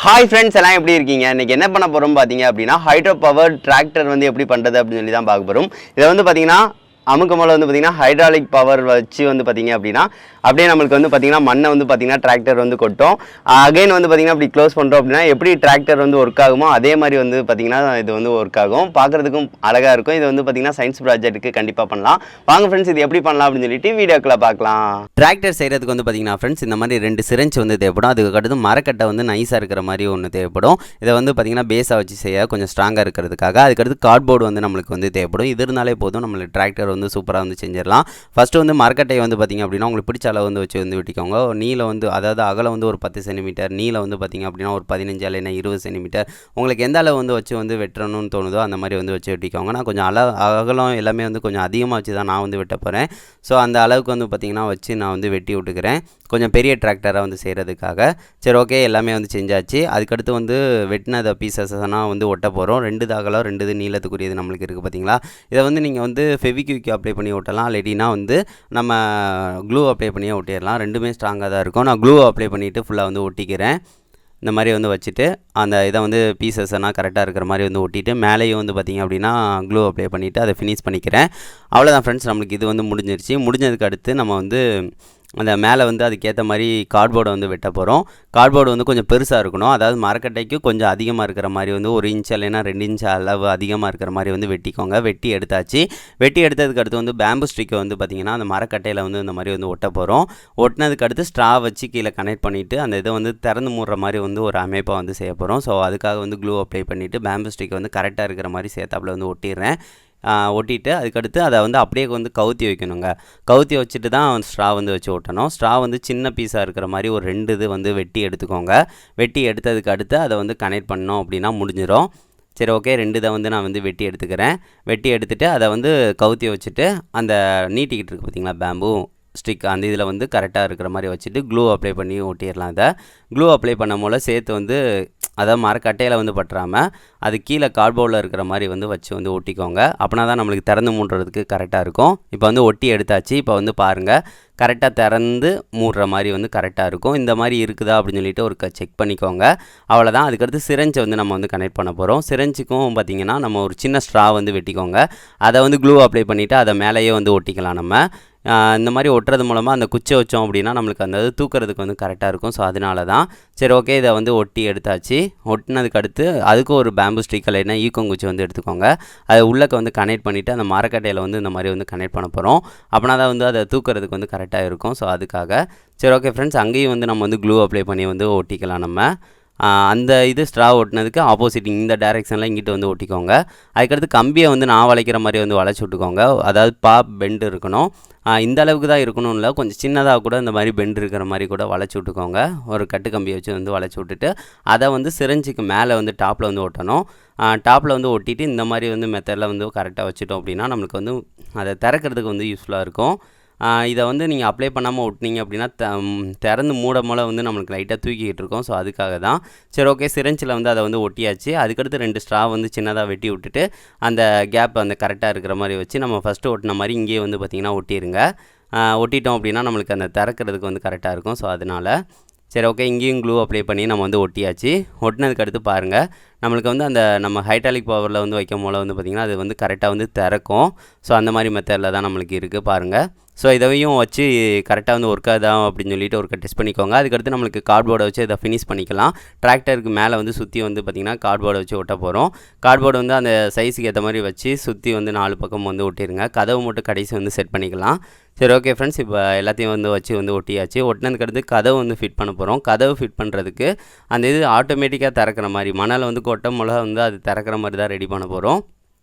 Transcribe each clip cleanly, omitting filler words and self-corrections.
Hi friends எல்லாம் எப்படி இருக்கீங்க? இன்னைக்கு என்ன பண்ண போகிறோம் பார்த்தீங்க அப்படின்னா ஹைட்ரோ பவர் டிராக்டர் வந்து எப்படி பண்ணுறது அப்படின்னு சொல்லி தான் பார்க்க போகிறோம். இதை வந்து பார்த்தீங்கன்னா அமுக்கமலை வந்து பார்த்திங்கன்னா ஹைட்ராலிக் பவர் வச்சு வந்து பார்த்திங்க அப்படின்னா அப்படியே நம்மளுக்கு வந்து பார்த்திங்கன்னா மண்ணை வந்து பார்த்திங்கன்னா டிராக்டர் வந்து கொட்டும். அகைன் வந்து பார்த்திங்கன்னா அப்படி க்ளோஸ் பண்ணுறோம் அப்படின்னா எப்படி டிராக்டர் வந்து ஒர்க் ஆகுமோ அதே மாதிரி வந்து பார்த்திங்கன்னா இது வந்து ஒர்க் ஆகும். பார்க்குறதுக்கும் அழகாக இருக்கும். இது வந்து பார்த்திங்கன்னா சயின்ஸ் ப்ராஜெக்ட்டுக்கு கண்டிப்பாக பண்ணலாம். வாங்க ஃப்ரெண்ட்ஸ் இது எப்படி பண்ணலாம் அப்படின்னு சொல்லிட்டு வீடியோக்குள்ள பார்க்கலாம். டிராக்டர் செய்கிறதுக்கு வந்து பார்த்திங்கன்னா ஃப்ரெண்ட்ஸ் இந்த மாதிரி 2 சிரஞ்ச் வந்து தேவைப்படும். அதுக்கடுத்து மரக்கட்டை வந்து நைஸாக இருக்கிற மாதிரி ஒன்று தேவைப்படும். இதை வந்து பார்த்திங்கன்னா பேஸாக வச்சு செய்ய கொஞ்சம் ஸ்ட்ராங்காக இருக்கிறதுக்காக. அதுக்கடுத்து கார்ட்போர்டு வந்து நம்மளுக்கு வந்து தேவைப்படும். இது இருந்தாலே போதும், நம்மளுக்கு டிராக்டர் வந்து சூப்பராக வந்து செஞ்சிடலாம். ஃபஸ்ட்டு வந்து மரக்கட்டையை வந்து பார்த்திங்க அப்படின்னா உங்களுக்கு பிடிச்ச அளவு வந்து வச்சு வந்து வெட்டிக்கோங்க. நீளம் வந்து அதாவது அகலம் வந்து ஒரு 10 சென்டிமீட்டர், நீளம் வந்து பார்த்திங்க அப்படின்னா ஒரு 15 இல்லைன்னா 20 சென்டிமீட்டர், உங்களுக்கு எந்த அளவு வந்து வச்சு வந்து வெட்டணும்னு தோணுதோ அந்த மாதிரி வந்து வச்சு வெட்டிக்கோங்க. நான் கொஞ்சம் அகலம் எல்லாமே வந்து கொஞ்சம் அதிகமாக வச்சு தான் நான் வந்து வெட்ட போகிறேன். ஸோ அந்த அளவுக்கு வந்து பார்த்திங்கன்னா வச்சு நான் வந்து வெட்டி விட்டுக்கிறேன், கொஞ்சம் பெரிய டிராக்டராக வந்து செய்கிறதுக்காக. சரி, ஓகே, எல்லாமே வந்து செஞ்சாச்சு. அதுக்கடுத்து வந்து வெட்டினதை பீசஸ்னால் வந்து ஒட்ட போகிறோம். 2 அகலம் 2 நீளத்துக்குரியது நம்மளுக்கு இருக்குது பார்த்திங்களா. இதை வந்து நீங்கள் வந்து ஃபெவிக்விக் அப்ளை பண்ணி ஒட்டலாம், இல்லாட்டினா வந்து நம்ம க்ளூ அப்ளை பண்ணியே ஒட்டிடலாம். ரெண்டுமே ஸ்ட்ராங்காக தான் இருக்கும். நான் க்ளூ அப்ளை பண்ணிவிட்டு ஃபுல்லாக வந்து ஒட்டிக்கிறேன். இந்த மாதிரி வந்து வச்சுட்டு அந்த இதை வந்து பீசஸ் எல்லாம் கரெக்டாக இருக்கிற மாதிரி வந்து ஒட்டிட்டு மேலேயும் வந்து பார்த்திங்க அப்படின்னா க்ளூ அப்ளை பண்ணிவிட்டு அதை ஃபினிஷ் பண்ணிக்கிறேன். அவ்வளோதான் ஃப்ரெண்ட்ஸ், நம்மளுக்கு இது வந்து முடிஞ்சிருச்சு. முடிஞ்சதுக்கு அடுத்து நம்ம வந்து அந்த மேலே வந்து அதுக்கேற்ற மாதிரி கார்ட்போர்டை வந்து வெட்ட போகிறோம். கார்ட்போர்டு வந்து கொஞ்சம் பெருசாக இருக்கணும். அதாவது மரக்கட்டைக்கு கொஞ்சம் அதிகமாக இருக்கிற மாதிரி வந்து 1 இன்ச் இல்லைன்னா 2 இன்ச் அளவு அதிகமாக இருக்கிற மாதிரி வந்து வெட்டிக்கோங்க. வெட்டி எடுத்தாச்சு. வெட்டி எடுத்ததுக்கு அடுத்து வந்து பேம்பு ஸ்டிக்கை வந்து பார்த்திங்கன்னா அந்த மரக்கட்டையில் வந்து இந்த மாதிரி வந்து ஒட்ட போகிறோம். ஒட்டினதுக்கு அடுத்து ஸ்ட்ரா வச்சு கீழே கனெக்ட் பண்ணிவிட்டு அந்த இதை வந்து திறந்து மூடுற மாதிரி வந்து ஒரு அமைப்பாக வந்து செய்ய போகிறோம். ஸோ அதுக்காக வந்து க்ளூ அப்ளை பண்ணிவிட்டு பேம்பு ஸ்டிக்கை வந்து கரெக்டாக இருக்கிற மாதிரி சேர்த்தாப்புல வந்து ஒட்டிடுறேன். ஒட்டிட்டு அதுக்கடுத்து அதை வந்து அப்படியே வந்து கவுத்தி வைக்கணுங்க. கவுத்தி வச்சுட்டு தான் ஸ்ட்ரா வந்து வச்சு ஒட்டணும். ஸ்ட்ரா வந்து சின்ன பீஸாக இருக்கிற மாதிரி ஒரு 2 இது வந்து வெட்டி எடுத்துக்கோங்க. வெட்டி எடுத்ததுக்கு அடுத்து அதை வந்து கனெக்ட் பண்ணோம் அப்படின்னா முடிஞ்சிடும். சரி, ஓகே, 2 இதை வந்து நான் வந்து வெட்டி எடுத்துக்கிறேன். வெட்டி எடுத்துகிட்டு அதை வந்து கவுத்தி வச்சுட்டு அந்த நீட்டிக்கிட்டு இருக்குது பார்த்திங்களா பேம்பு ஸ்டிக், அந்த இதில் வந்து கரெக்டாக இருக்கிற மாதிரி வச்சுட்டு க்ளூ அப்ளை பண்ணி ஒட்டிடலாம். இதை க்ளூ அப்ளை பண்ண போல் சேர்த்து வந்து அதாவது மரக்கட்டையில் வந்து பற்றாமல் அது கீழே கார்ட்போர்டில் இருக்கிற மாதிரி வந்து வச்சு வந்து ஒட்டிக்கோங்க. அப்படின்னா தான் நம்மளுக்கு திறந்து மூடுறதுக்கு கரெக்டாக இருக்கும். இப்போ வந்து ஒட்டி எடுத்தாச்சு. இப்போ வந்து பாருங்கள், கரெக்டாக திறந்து மூடுற மாதிரி வந்து கரெக்டாக இருக்கும். இந்த மாதிரி இருக்குதா அப்படின்னு சொல்லிட்டு ஒரு செக் பண்ணிக்கோங்க. அவ்வளோதான். அதுக்கடுத்து சிரஞ்சை வந்து நம்ம வந்து கனெக்ட் பண்ண போகிறோம். சிரஞ்சுக்கும் பார்த்திங்கன்னா நம்ம ஒரு சின்ன ஸ்ட்ரா வந்து வெட்டிக்கோங்க. அதை வந்து க்ளூ அப்ளை பண்ணிவிட்டு அதை மேலேயே வந்து ஒட்டிக்கலாம். நம்ம இந்த மாதிரி ஒட்டுறது மூலமாக அந்த குச்சை வச்சோம் அப்படின்னா நம்மளுக்கு அந்த இது தூக்கிறதுக்கு வந்து கரெக்டாக இருக்கும். ஸோ அதனால தான். சரி, ஓகே, இதை வந்து ஒட்டி எடுத்தாச்சு. ஒட்டினதுக்கு அடுத்து அதுக்கு ஒரு பேம்பு ஸ்டிக் இல்லைன்னா ஈக்கங்குச்சி வந்து எடுத்துக்கோங்க. அதை உள்ளக்க வந்து கனெக்ட் பண்ணிவிட்டு அந்த மரக்கட்டையில் வந்து இந்த மாதிரி வந்து கனெக்ட் பண்ண போகிறோம். அப்படின்னா தான் வந்து அதை தூக்கிறதுக்கு வந்து கரெக்டாக இருக்கும். ஸோ அதுக்காக. சரி, ஓகே ஃப்ரெண்ட்ஸ், அங்கேயும் வந்து நம்ம வந்து க்ளூ அப்ளை பண்ணி வந்து ஒட்டிக்கலாம். நம்ம அந்த இது ஸ்ட்ரா ஒட்டினதுக்கு ஆப்போசிட் இந்த டைரெக்ஷனில் இங்கிட்டு வந்து ஒட்டிக்கோங்க. அதுக்கடுத்து கம்பியை வந்து நான் வளைக்கிற மாதிரி வந்து வளைச்சி விட்டுக்கோங்க. அதாவது பெண்டு இருக்கணும். இந்த அளவுக்கு தான் இருக்கணும் இல்லை, கொஞ்சம் சின்னதாக கூட இந்த மாதிரி பெண்டு இருக்கிற மாதிரி கூட வளைச்சி விட்டுக்கோங்க. ஒரு கட்டு கம்பியை வச்சு வந்து வளைச்சி விட்டுட்டு அதை வந்து சிரஞ்சுக்கு மேலே வந்து டாப்பில் வந்து ஒட்டணும். டாப்பில் வந்து ஒட்டிட்டு இந்த மாதிரி வந்து மெத்தடில் வந்து கரெக்டாக வச்சுட்டோம் அப்படின்னா நம்மளுக்கு வந்து அதை திறக்கிறதுக்கு வந்து யூஸ்ஃபுல்லாக இருக்கும். இதை வந்து நீங்கள் அப்ளை பண்ணாமல் ஒட்டினீங்க அப்படின்னா திறந்து மூட மூல வந்து நம்மளுக்கு லைட்டாக தூக்கிக்கிட்டு இருக்கோம். ஸோ அதுக்காக தான். சரி, ஓகே, சிரஞ்சில் வந்து அதை வந்து ஒட்டியாச்சு. அதுக்கடுத்து 2 ஸ்ட்ரா வந்து சின்னதாக வெட்டி விட்டுட்டு அந்த கேப் அந்த கரெக்டாக இருக்கிற மாதிரி வச்சு நம்ம ஃபஸ்ட்டு ஒட்டின மாதிரி இங்கேயே வந்து பார்த்திங்கன்னா ஒட்டிடுங்க. ஒட்டிட்டோம் அப்படின்னா நம்மளுக்கு அந்த திறக்கிறதுக்கு வந்து கரெக்டாக இருக்கும். ஸோ அதனால் சரி, ஓகே, இங்கேயும் க்ளூ அப்ளை பண்ணி நம்ம வந்து ஒட்டியாச்சு. ஒட்டினதுக்கு அடுத்து பாருங்கள், நம்மளுக்கு வந்து அந்த நம்ம ஹைட்ராலிக் பவரில் வந்து வைக்கும் போல் வந்து பார்த்திங்கன்னா அது வந்து கரெக்டாக வந்து திறக்கும். ஸோ அந்த மாதிரி மெத்தடில் தான் நம்மளுக்கு இருக்குது பாருங்கள். ஸோ இதையும் வச்சு கரெக்டாக வந்து ஒர்க் ஆகுதா அப்படின்னு சொல்லிட்டு ஒரு டெஸ்ட் பண்ணிக்கோங்க. அதுக்கடுத்து நம்மளுக்கு கார்ட்போர்டை வச்சு இதை ஃபினிஷ் பண்ணிக்கலாம். டிராக்டருக்கு மேலே வந்து சுற்றி வந்து பார்த்திங்கன்னா கார்ட்போர்டை வச்சு ஒட்ட போகிறோம். கார்ட்போர்டு வந்து அந்த சைஸுக்கு ஏற்ற மாதிரி வச்சு சுற்றி வந்து 4 பக்கம் வந்து ஒட்டிடுங்க. கதவு மட்டும் கடைசி வந்து செட் பண்ணிக்கலாம். சரி, ஓகே ஃப்ரெண்ட்ஸ், இப்போ எல்லாத்தையும் வந்து வச்சு வந்து ஒட்டியாச்சு. ஒட்டினதுக்கு அடுத்து கதவு வந்து ஃபிட் பண்ண போகிறோம். கதவு ஃபிட் பண்ணுறதுக்கு அந்த இது ஆட்டோமேட்டிக்காக திறக்கிற மாதிரி மணலை வந்து கொட்டை மிளகா வந்து அது திறக்கிற மாதிரி தான் ரெடி பண்ண போகிறோம்.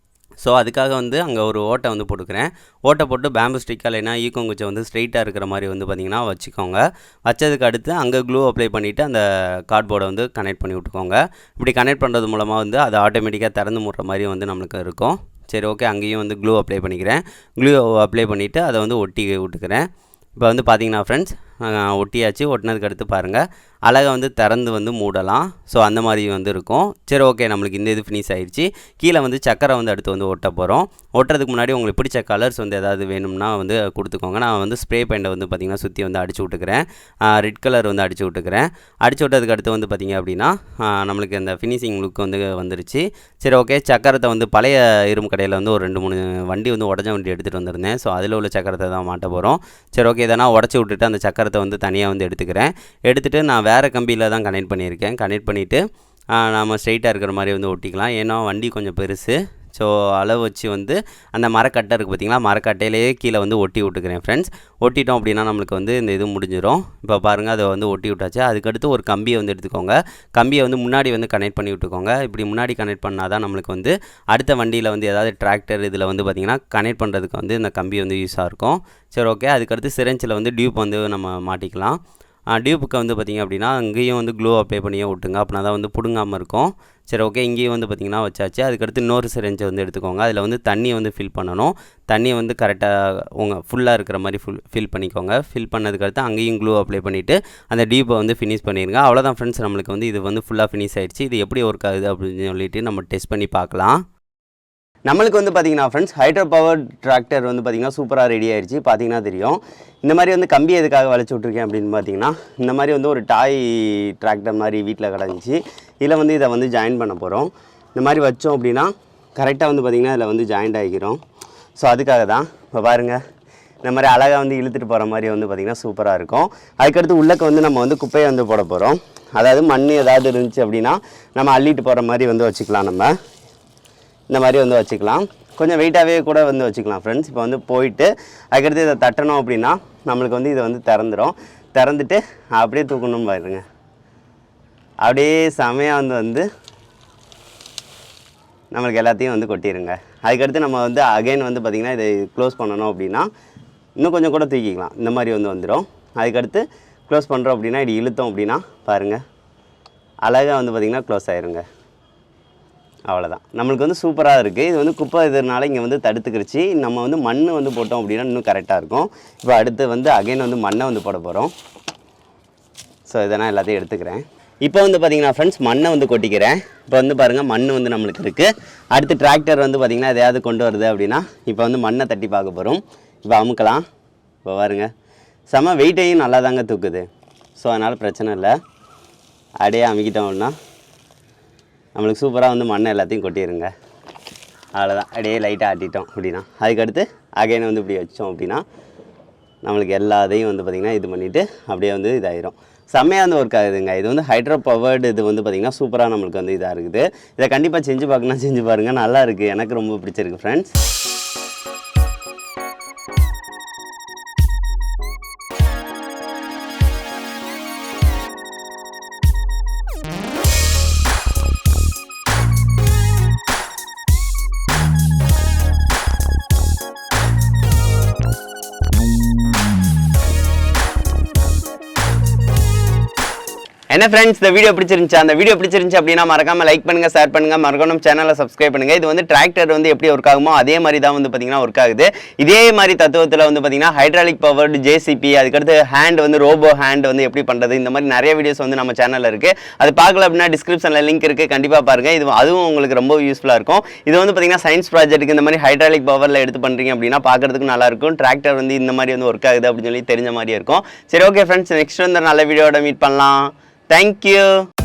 ஸோ அதுக்காக வந்து அங்கே ஒரு ஓட்டை வந்து போட்டுக்கிறேன். ஓட்டை போட்டு பேம்பு ஸ்டிக் இல்லைன்னா ஈக்கங்குச்சை வந்து ஸ்ட்ரெயிட்டாக இருக்கிற மாதிரி வந்து பார்த்திங்கன்னா வச்சுக்கோங்க. வச்சதுக்கு அடுத்து அங்கே க்ளூ அப்ளை பண்ணிவிட்டு அந்த கார்ட்போர்டை வந்து கனெக்ட் பண்ணி விட்டுக்கோங்க. இப்படி கனெக்ட் பண்ணுறது மூலமாக வந்து அது ஆட்டோமேட்டிக்காக திறந்து மூடுற மாதிரி வந்து நம்மளுக்கு இருக்கும். சரி, ஓகே, அங்கேயும் வந்து க்ளூ அப்ளை பண்ணிக்கிறேன். க்ளூ அப்ளை பண்ணிவிட்டு அதை வந்து ஒட்டி விட்டுக்கிறேன். இப்போ வந்து பார்த்திங்கன்னா ஃப்ரெண்ட்ஸ் ஒட்டியாச்சு. ஒட்டினதுக்கு அடுத்து பாருங்கள் அழகாக வந்து திறந்து வந்து மூடலாம். ஸோ அந்த மாதிரி வந்து இருக்கும். சரி ஓகே, நம்மளுக்கு இந்த இது ஃபினிஷ் ஆயிடுச்சு. கீழே வந்து சக்கரை வந்து அடுத்து வந்து ஒட்ட போகிறோம். ஒட்டுறதுக்கு முன்னாடி உங்களுக்கு பிடிச்ச கலர்ஸ் வந்து எதாவது வேணும்னா வந்து கொடுத்துக்கோங்க. நான் வந்து ஸ்ப்ரே பெயிண்டை வந்து பார்த்திங்கன்னா சுற்றி வந்து அடிச்சு விட்டுக்கிறேன். ரெட் கலர் வந்து அடிச்சு விட்டுக்கிறேன். அடிச்சு விட்டதுக்கு அடுத்து வந்து பார்த்திங்க அப்படின்னா நம்மளுக்கு அந்த ஃபினிஷிங் லுக் வந்து வந்துருச்சு. சரி ஓகே, சக்கரத்தை வந்து பழைய இரும்பு கடையில் வந்து ஒரு 2-3 வண்டி வந்து உடஞ்ச வண்டி எடுத்துகிட்டு வந்திருந்தேன். ஸோ அதில் உள்ள சக்கரத்தை தான் மாட்ட போகிறோம். சரி ஓகே, இதெல்லாம் உடச்சி விட்டுட்டு அந்த சக்கரத்தை வந்து தனியாக வந்து எடுத்துக்கிறேன். எடுத்துகிட்டு நான் வேறு கம்பியில் தான் கனெக்ட் பண்ணியிருக்கேன். கனெக்ட் பண்ணிவிட்டு நம்ம ஸ்ட்ரைட்டாக இருக்கிற மாதிரி வந்து ஒட்டிக்கலாம். ஏன்னா வண்டி கொஞ்சம் பெருசு. ஸோ அளவு வச்சு வந்து அந்த மரக்கட்டை இருக்குது பார்த்திங்களா, மரக்கட்டையிலேயே கீழே வந்து ஒட்டி விட்டுக்கிறேன் ஃப்ரெண்ட்ஸ். ஒட்டிட்டோம் அப்படின்னா நம்மளுக்கு வந்து இந்த இது முடிஞ்சிடும். இப்போ பாருங்கள் அதை வந்து ஒட்டி விட்டாச்சு. அதுக்கடுத்து ஒரு கம்பியை வந்து எடுத்துக்கோங்க. கம்பியை வந்து முன்னாடி வந்து கனெக்ட் பண்ணி விட்டுக்கோங்க. இப்படி முன்னாடி கனெக்ட் பண்ணால் தான் நம்மளுக்கு வந்து அடுத்த வண்டியில் வந்து ஏதாவது டிராக்டர் இதில் வந்து பார்த்திங்கன்னா கனெக்ட் பண்ணுறதுக்கு வந்து இந்த கம்பி வந்து யூஸாக இருக்கும். சரி ஓகே, அதுக்கடுத்து சிரஞ்சில் வந்து டியூப் வந்து நம்ம மாட்டிக்கலாம். டியூப்புக்கு வந்து பார்த்திங்க அப்படின்னா அங்கேயும் வந்து க்ளூ அப்ளை பண்ணியே விட்டுங்க. அப்படின்னா தான் வந்து பிடுங்காமல் இருக்கும். சரி ஓகே, இங்கேயும் வந்து பார்த்திங்கன்னா வச்சாச்சு. அதுக்கடுத்து இன்னொரு சிரஞ்சை வந்து எடுத்துக்கோங்க. அதில் வந்து தண்ணியை வந்து ஃபில் பண்ணணும். தண்ணியை வந்து கரெக்டாக ஃபுல்லாக இருக்கிற மாதிரி ஃபில் பண்ணிக்கோங்க. ஃபில் பண்ணதுக்கடுத்து அங்கேயும் க்ளூ அப்ளை பண்ணிவிட்டு அந்த டியூப்பை வந்து ஃபினிஷ் பண்ணிடுங்க. அவ்வளோதான் ஃப்ரெண்ட்ஸ், நம்மளுக்கு வந்து இது வந்து ஃபுல்லாக ஃபினிஷ் ஆகிடுச்சு. இது எப்படி ஒர்க் ஆகுது அப்படின்னு சொல்லிட்டு நம்ம டெஸ்ட் பண்ணி பார்க்கலாம். நம்மளுக்கு வந்து பார்த்திங்கன்னா ஃப்ரெண்ட்ஸ் ஹைட்ரோ பவர் டிராக்டர் வந்து பார்த்திங்கன்னா சூப்பராக ரெடி ஆயிடுச்சு. பார்த்திங்கன்னா தெரியும். இந்த மாதிரி வந்து கம்பி எதுக்காக வளைச்சி விட்ருக்கேன் அப்படின்னு பார்த்திங்கன்னா, இந்த மாதிரி வந்து ஒரு டாய் டிராக்டர் மாதிரி வீட்டில் கிடந்துச்சு. இதில் வந்து இதை வந்து ஜாயின் பண்ண போகிறோம். இந்த மாதிரி வச்சோம் அப்படின்னா கரெக்டாக வந்து பார்த்திங்கன்னா இதில் வந்து ஜாயிண்ட் ஆகிக்கிறோம். ஸோ அதுக்காக தான் இப்போ பாருங்கள், இந்த மாதிரி அழகாக வந்து இழுத்துட்டு போகிற மாதிரி வந்து பார்த்திங்கன்னா சூப்பராக இருக்கும். அதுக்கடுத்து உள்ளக்க வந்து நம்ம வந்து குப்பையை வந்து போட போகிறோம். அதாவது மண் ஏதாவது இருந்துச்சு அப்படின்னா நம்ம அள்ளிட்டு போகிற மாதிரி வந்து வச்சுக்கலாம். நம்ம இந்த மாதிரி வந்து வச்சுக்கலாம். கொஞ்சம் வெயிட்டாகவே கூட வந்து வச்சுக்கலாம் ஃப்ரெண்ட்ஸ். இப்போ வந்து போயிட்டு அதுக்கடுத்து இதை தட்டணும் அப்படின்னா நம்மளுக்கு வந்து இதை வந்து திறந்துட்டு அப்படியே தூக்கணும் பாருங்க. அப்படியே செமையாக வந்து நம்மளுக்கு எல்லாத்தையும் வந்து கொட்டிடுங்க. அதுக்கடுத்து நம்ம வந்து அகைன் வந்து பார்த்திங்கன்னா இதை க்ளோஸ் பண்ணணும் அப்படின்னா இன்னும் கொஞ்சம் கூட தூக்கிக்கலாம். இந்த மாதிரி வந்து வந்துடும். அதுக்கடுத்து க்ளோஸ் பண்ணுறோம் அப்படின்னா இப்படி இழுத்தோம் அப்படின்னா பாருங்கள் அழகாக வந்து பார்த்திங்கன்னா க்ளோஸ் ஆயிருங்க. அவ்வளோதான், நம்மளுக்கு வந்து சூப்பராக இருக்குது. இது வந்து குப்பை இதனால இங்கே வந்து தடுத்துக்கிடுச்சு. நம்ம வந்து மண் வந்து போட்டோம் அப்படின்னா இன்னும் கரெக்டாக இருக்கும். இப்போ அடுத்து வந்து அகைன் வந்து மண்ணை வந்து போட போகிறோம். ஸோ இதெல்லாம் எல்லாத்தையும் எடுத்துக்கிறேன். இப்போ வந்து பார்த்திங்கன்னா ஃப்ரெண்ட்ஸ் மண்ணை வந்து கொட்டிக்கிறேன். இப்போ வந்து பாருங்கள் மண் வந்து நம்மளுக்கு இருக்குது. அடுத்து டிராக்டர் வந்து பார்த்திங்கன்னா எதையாவது கொண்டு வருது அப்படின்னா இப்போ வந்து மண்ணை தட்டி பார்க்க போகிறோம். இப்போ அமுக்கலாம். இப்போ பாருங்கள் செம வெயிட்டையும் நல்லா தாங்க தூக்குது. ஸோ அதனால் பிரச்சனை இல்லை. அப்படியே அமுக்கிட்டோம் அப்படின்னா நம்மளுக்கு சூப்பராக வந்து மண்ணை எல்லாத்தையும் கொட்டிடுங்க. அவ்வளோதான், அப்படியே லைட்டாக ஆட்டிட்டோம் அப்படின்னா அதுக்கடுத்து அகைன் வந்து இப்படி வச்சோம் அப்படின்னா நம்மளுக்கு எல்லாத்தையும் வந்து பார்த்திங்கன்னா இது பண்ணிவிட்டு அப்படியே வந்து இதாயிரும். செம்மையாக வந்து ஒர்க் ஆகுதுங்க. இது வந்து ஹைட்ரோ பவர்டு. இது வந்து பார்த்திங்கன்னா சூப்பராக நம்மளுக்கு வந்து இதாக இருக்குது. இதை கண்டிப்பாக செஞ்சு பார்க்கணும், செஞ்சு பாருங்கள். நல்லா இருக்குது, எனக்கு ரொம்ப பிடிச்சிருக்கு ஃப்ரெண்ட்ஸ். என்ன ஃப்ரெண்ட்ஸ், இந்த வீடியோ பிடிச்சிருந்துச்சு. அந்த வீடியோ பிடிச்சிருந்துச்சு அப்படின்னா மறக்காம லைக் பண்ணுங்க, ஷேர் பண்ணுங்க, மறக்காம சேனலை சப்ஸ்கிரைப் பண்ணுங்க. இது வந்து டிராக்டர் வந்து எப்படி ஒர்க் ஆகுமோ அதே மாதிரி தான் வந்து பார்த்தீங்கன்னா ஒர்க் ஆகுது. இதே மாதிரி தத்துவத்தில் வந்து பார்த்தீங்கன்னா ஹைட்ராலிக் பவர்டு ஜேசிபி, அதுக்கடுத்து ஹேண்ட் வந்து ரோபோ ஹேண்ட் வந்து எப்படி பண்ணுறது, இந்த மாதிரி நிறைய வீடியோஸ் வந்து நம்ம சேனலில் இருக்குது. அது பார்க்கல அப்படின்னா டிஸ்கிரிப்ஷனில் லிங்க் இருக்குது, கண்டிப்பாக பாருங்கள். இது அதுவும் உங்களுக்கு ரொம்ப யூஸ்ஃபுல்லாக இருக்கும். இது வந்து பார்த்தீங்கன்னா சயின்ஸ் ப்ராஜெக்ட்டுக்கு இந்த மாதிரி ஹைட்ராலிக் பவரில் எடுத்து பண்ணுறீங்க அப்படின்னா பார்க்குறதுக்கு நல்லாயிருக்கும். டிராக்டர் வந்து இந்த மாதிரி வந்து ஒர்க் ஆகுது அப்படின்னு சொல்லி தெரிஞ்ச மாதிரி இருக்கும். சரி ஓகே ஃப்ரெண்ட்ஸ், நெக்ஸ்ட் வந்து நல்ல வீடியோட மீட் பண்ணலாம். Thank you.